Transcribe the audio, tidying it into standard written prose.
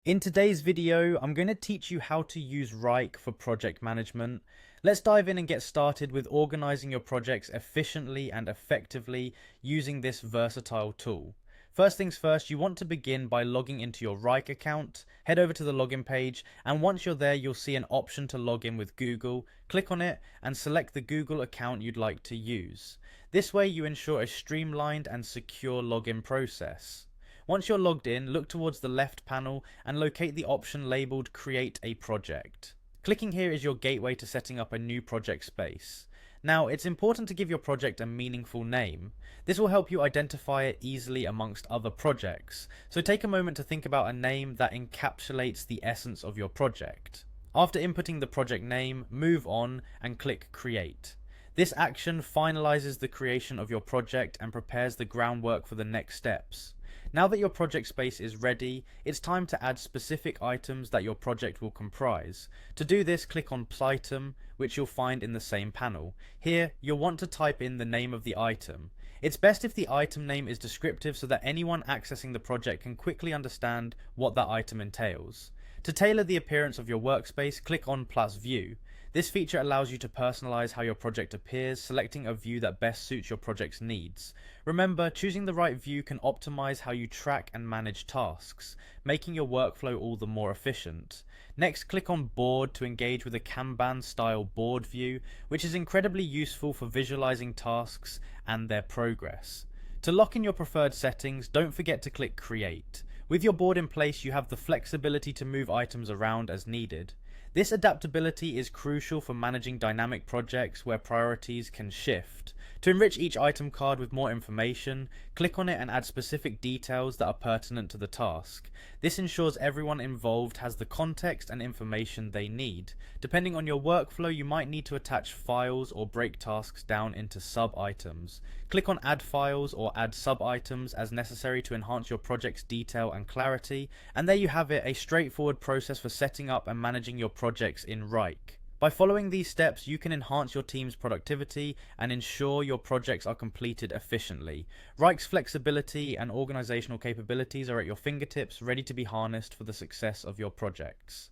In today's video, I'm going to teach you how to use Wrike for project management. Let's dive in and get started with organizing your projects efficiently and effectively using this versatile tool. First things first, you want to begin by logging into your Wrike account. Head over to the login page, and once you're there, you'll see an option to log in with Google. Click on it and select the Google account you'd like to use. This way you ensure a streamlined and secure login process. Once you're logged in, look towards the left panel and locate the option labeled Create a Project. Clicking here is your gateway to setting up a new project space. Now, it's important to give your project a meaningful name. This will help you identify it easily amongst other projects, so take a moment to think about a name that encapsulates the essence of your project. After inputting the project name, move on and click Create. This action finalizes the creation of your project and prepares the groundwork for the next steps. Now that your project space is ready, it's time to add specific items that your project will comprise. To do this, click on Plytem, which you'll find in the same panel. Here, you'll want to type in the name of the item. It's best if the item name is descriptive so that anyone accessing the project can quickly understand what that item entails. To tailor the appearance of your workspace, click on Plus View. This feature allows you to personalize how your project appears, selecting a view that best suits your project's needs. Remember, choosing the right view can optimize how you track and manage tasks, making your workflow all the more efficient. Next, click on Board to engage with a Kanban-style board view, which is incredibly useful for visualizing tasks and their progress. To lock in your preferred settings, don't forget to click Create. With your board in place, you have the flexibility to move items around as needed. This adaptability is crucial for managing dynamic projects where priorities can shift. To enrich each item card with more information, click on it and add specific details that are pertinent to the task. This ensures everyone involved has the context and information they need. Depending on your workflow, you might need to attach files or break tasks down into sub-items. Click on Add Files or Add Sub-items as necessary to enhance your project's detail and clarity. And there you have it, a straightforward process for setting up and managing your projects in Wrike. By following these steps, you can enhance your team's productivity and ensure your projects are completed efficiently. Wrike's flexibility and organizational capabilities are at your fingertips, ready to be harnessed for the success of your projects.